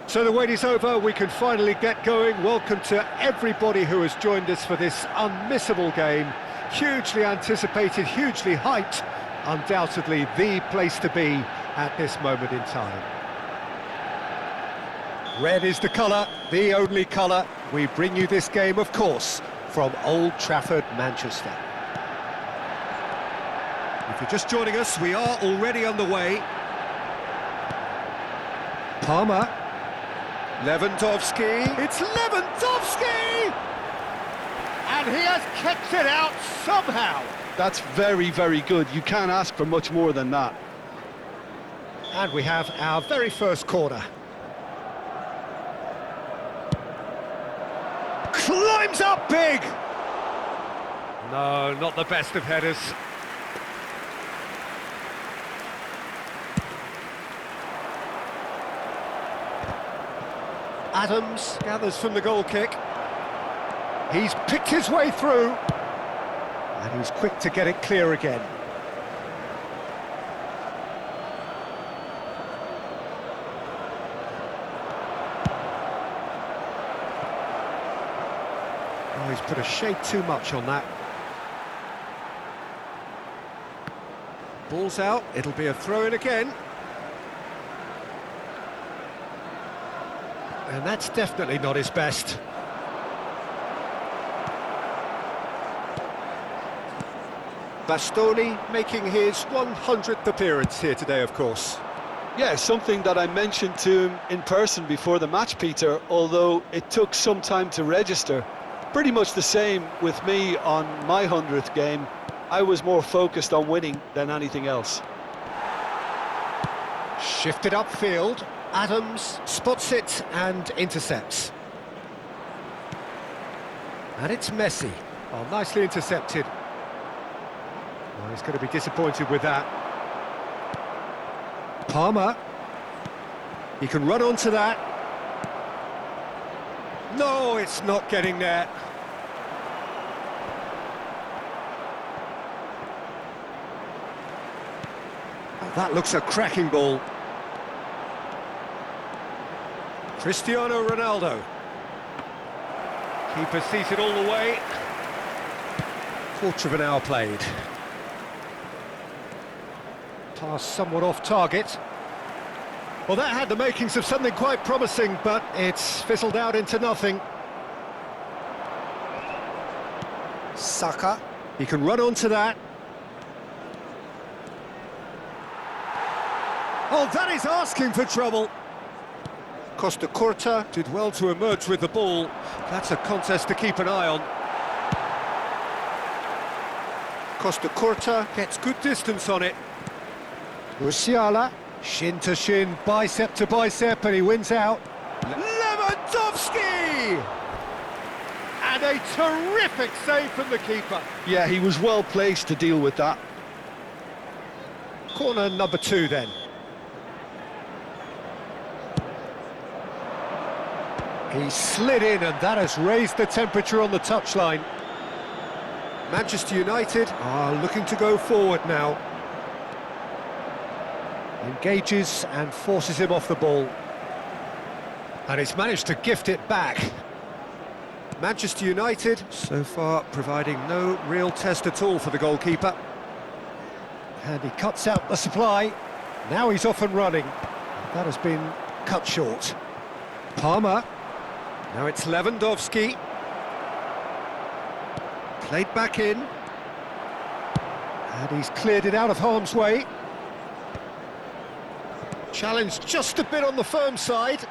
So the wait is over, we can finally get going. Welcome to everybody who has joined us for this unmissable game. Hugely anticipated, hugely hyped, undoubtedly the place to be at this moment in time. Red is the colour, the only colour. We bring you this game, of course, from Old Trafford, Manchester. If you're just joining us, we are already underway. Palmer. Lewandowski, it's Lewandowski! And he has kept it out somehow. That's very, very good. You can't ask for much more than that. And we have our very first corner. Climbs up big! No, not the best of headers. Adams gathers from the goal kick. He's picked his way through. And he's quick to get it clear again. Oh, he's put a shade too much on that. Ball's out, it'll be a throw-in again. And that's definitely not his best. Bastoni making his 100th appearance here today, of course. Yeah, something that I mentioned to him in person before the match, Peter, although it took some time to register. Pretty much the same with me on my 100th game. I was more focused on winning than anything else. Shifted upfield. Adams spots it and intercepts. And it's Messi. Oh, nicely intercepted. Oh, he's going to be disappointed with that. Palmer. He can run onto that. No, it's not getting there. Oh, that looks a cracking ball. Cristiano Ronaldo. Keeper sees it all the way. Quarter of an hour played. Pass somewhat off target. Well, that had the makings of something quite promising, but it's fizzled out into nothing. Saka. He can run onto that. Oh, that is asking for trouble. Costa Curta did well to emerge with the ball. That's a contest to keep an eye on. Costa Curta gets good distance on it. Musiala, shin to shin, bicep to bicep, and he wins out. Lewandowski! And a terrific save from the keeper. Yeah, he was well placed to deal with that. Corner number 2 then. He slid in, and that has raised the temperature on the touchline. Manchester United are looking to go forward now. Engages and forces him off the ball. And he's managed to gift it back. Manchester United, so far, providing no real test at all for the goalkeeper. And he cuts out the supply. Now he's off and running. That has been cut short. Palmer. Now it's Lewandowski. Played back in. And he's cleared it out of harm's way. Challenged just a bit on the firm side.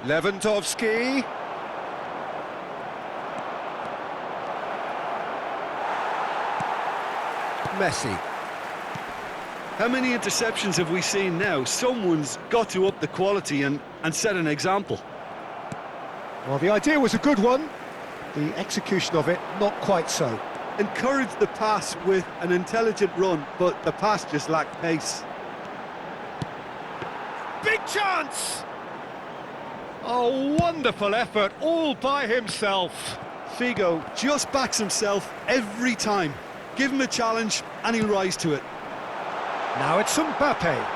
Lewandowski. Messi. How many interceptions have we seen now? Someone's got to up the quality and set an example. Well, the idea was a good one. The execution of it, not quite so. Encouraged the pass with an intelligent run, but the pass just lacked pace. Big chance! Oh, wonderful effort, all by himself. Figo just backs himself every time. Give him a challenge and he'll rise to it. Now it's Mbappe.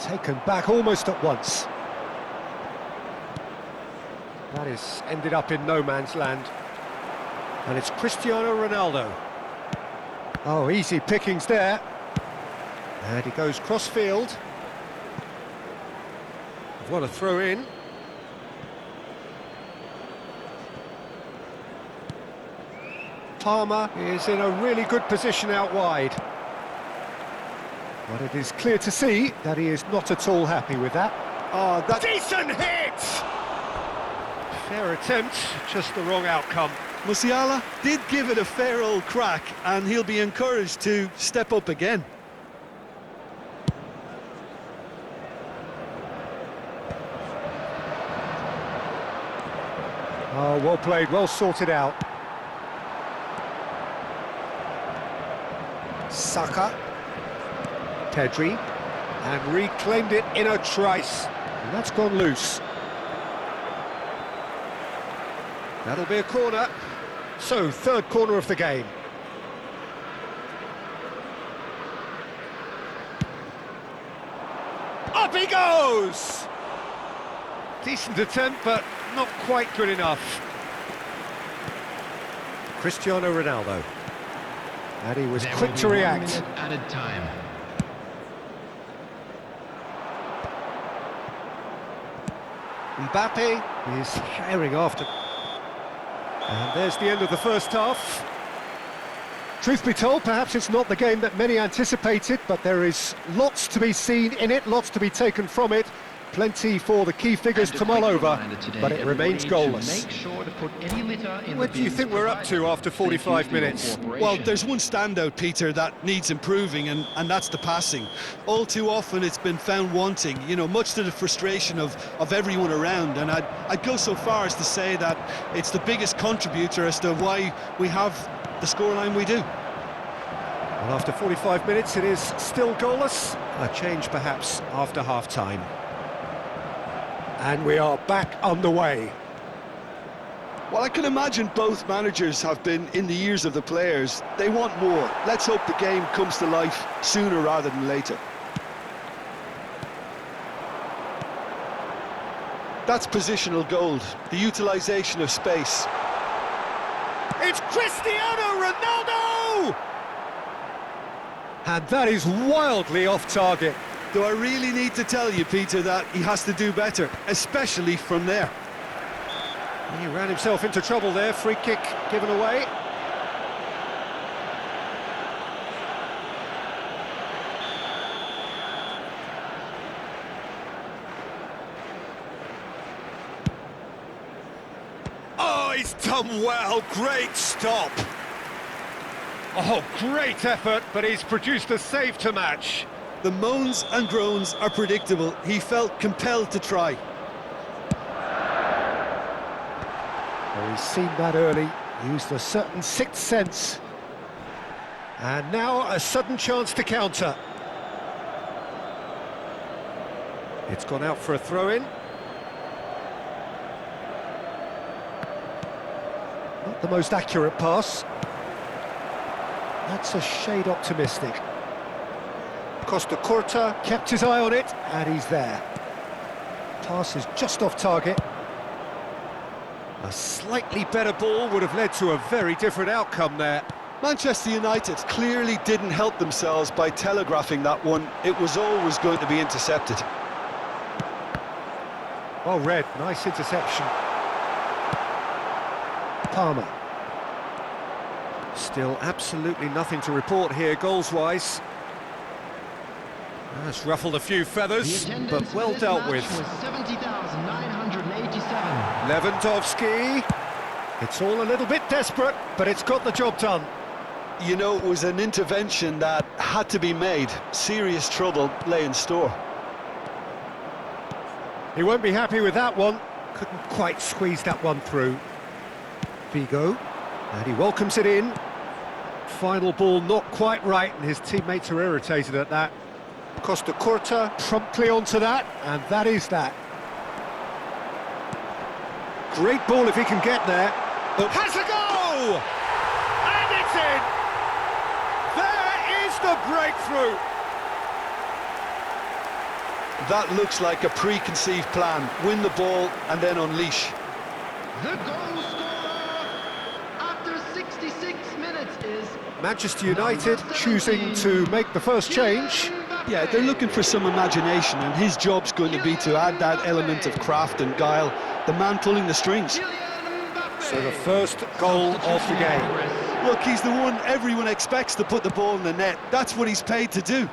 Taken back almost at once. That is ended up in no man's land. And it's Cristiano Ronaldo. Oh, easy pickings there. And he goes cross-field. What a throw in. Palmer is in a really good position out wide. But it is clear to see that he is not at all happy with that. Oh, that decent hit! Fair attempt, just the wrong outcome. Musiala did give it a fair old crack, and he'll be encouraged to step up again. Oh, well played, well sorted out. Saka. Pedri. And reclaimed it in a trice. And that's gone loose. That'll be a corner. So, third corner of the game. Up he goes! Decent attempt, but not quite good enough. Cristiano Ronaldo. And he was quick to react. Added time. Mbappe is herring after. And there's the end of the first half. Truth be told, perhaps it's not the game that many anticipated, but there is lots to be seen in it, lots to be taken from it. Plenty for the key figures to mull over, but it remains goalless. What do you think we're up to after 45 minutes? Well, there's one standout, Peter, that needs improving, and that's the passing. All too often it's been found wanting, you know, much to the frustration of everyone around, and I'd go so far as to say that it's the biggest contributor as to why we have the scoreline we do. Well, after 45 minutes it is still goalless. A change perhaps after half-time. And we are back underway. Well, I can imagine both managers have been in the ears of the players. They want more. Let's hope the game comes to life sooner rather than later. That's positional gold, the utilisation of space. It's Cristiano Ronaldo! And that is wildly off target. Do I really need to tell you, Peter, that he has to do better, especially from there? He ran himself into trouble there, free kick given away. Oh, he's done well, great stop. Oh, great effort, but he's produced a save to match. The moans and groans are predictable. He felt compelled to try. Well, he's seen that early, used a certain sixth sense. And now a sudden chance to counter. It's gone out for a throw-in. Not the most accurate pass. That's a shade optimistic. Costa Curta kept his eye on it, and he's there. Pass is just off target. A slightly better ball would have led to a very different outcome there. Manchester United clearly didn't help themselves by telegraphing that one. It was always going to be intercepted. Well read, nice interception. Palmer. Still absolutely nothing to report here, goals-wise. That's ruffled a few feathers, but well dealt with. 70,987. Lewandowski. It's all a little bit desperate, but it's got the job done. You know, it was an intervention that had to be made. Serious trouble lay in store. He won't be happy with that one. Couldn't quite squeeze that one through. Figo. And he welcomes it in. Final ball not quite right, and his teammates are irritated at that. Costa Curta promptly onto that, and that is that. Great ball if he can get there. Has a go! And it's in! There is the breakthrough! That looks like a preconceived plan. Win the ball and then unleash. The goal scorer after 66 minutes is Manchester United choosing to make the first change. Yeah, they're looking for some imagination, and his job's going to be to add that element of craft and guile, the man pulling the strings. So the first goal of the game. Look, he's the one everyone expects to put the ball in the net. That's what he's paid to do.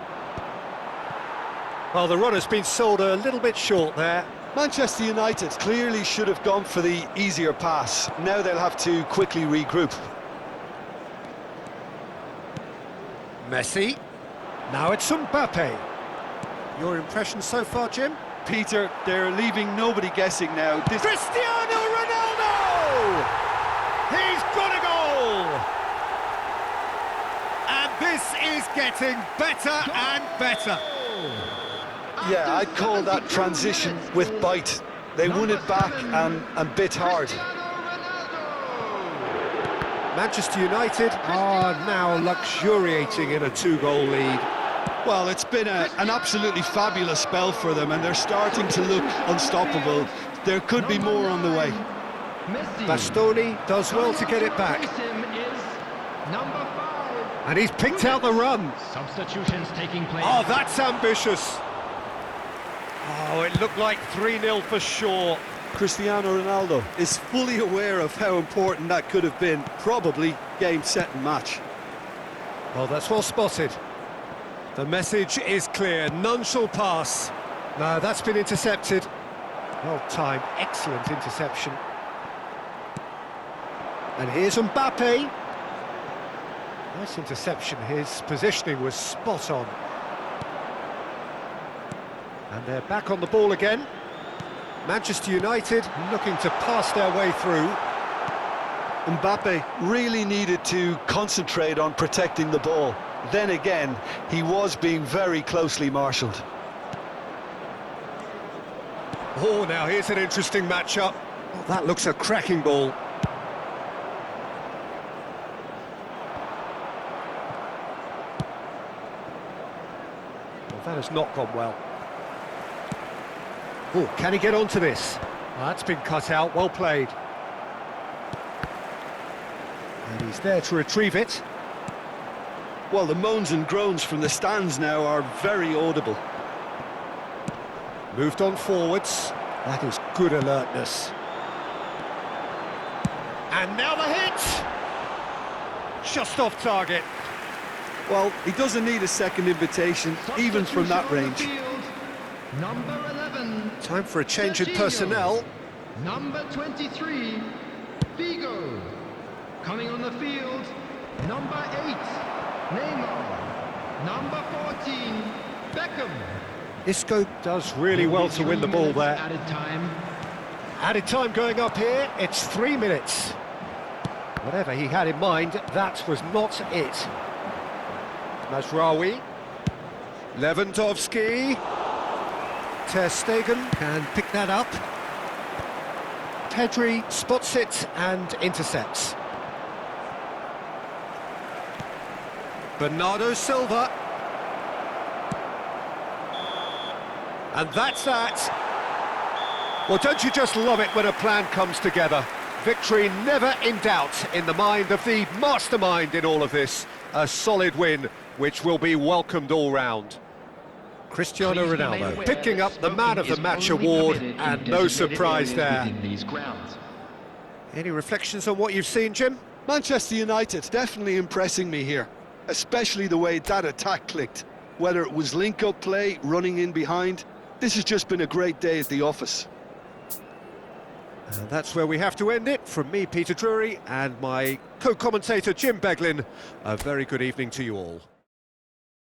Well, the run has been sold a little bit short there. Manchester United clearly should have gone for the easier pass. Now they'll have to quickly regroup. Messi. Now it's Mbappe. Your impression so far, Jim? Peter, they're leaving nobody guessing now. Cristiano Ronaldo! He's got a goal! And this is getting better and better. Yeah, I'd call that transition with bite. They won it back and bit hard. Manchester United are now luxuriating in a 2-goal lead. Well, it's been an absolutely fabulous spell for them, and they're starting to look unstoppable. There could be more on the way. Bastoni does well to get it back. And he's picked out the run. Substitutions taking place. Oh, that's ambitious. Oh, it looked like 3-0 for sure. Cristiano Ronaldo is fully aware of how important that could have been. Probably game, set and match. Well, that's well spotted. The message is clear, none shall pass. No, that's been intercepted. Well timed, excellent interception. And here's Mbappe. Nice interception, his positioning was spot on. And they're back on the ball again. Manchester United looking to pass their way through. Mbappe really needed to concentrate on protecting the ball. Then again, he was being very closely marshalled. Oh, now here's an interesting matchup. Oh, that looks a cracking ball. Well, that has not gone well. Oh, can he get onto this? Oh, that's been cut out, well played. And he's there to retrieve it. Well, the moans and groans from the stands now are very audible. Moved on forwards. That is good alertness. And now the hit! Just off target. Well, he doesn't need a second invitation, even from that range. Number 11. Time for a change in personnel. Number 23, Figo. Coming on the field, number 8, Neymar. Number 14, Beckham. Isco does really well to win the ball there. Added time. Added time going up here, it's 3 minutes. Whatever he had in mind, that was not it. Mazraoui. Lewandowski. Ter Stegen can pick that up. Pedri spots it and intercepts. Bernardo Silva. And that's that. Well, don't you just love it when a plan comes together? Victory never in doubt in the mind of the mastermind in all of this. A solid win, which will be welcomed all round. Cristiano Ronaldo picking up the Man of the Match award, and no surprise there. Any reflections on what you've seen, Jim? Manchester United definitely impressing me here, especially the way that attack clicked. Whether it was link-up play, running in behind, this has just been a great day at the office. And that's where we have to end it. From me, Peter Drury, and my co-commentator, Jim Beglin, a very good evening to you all.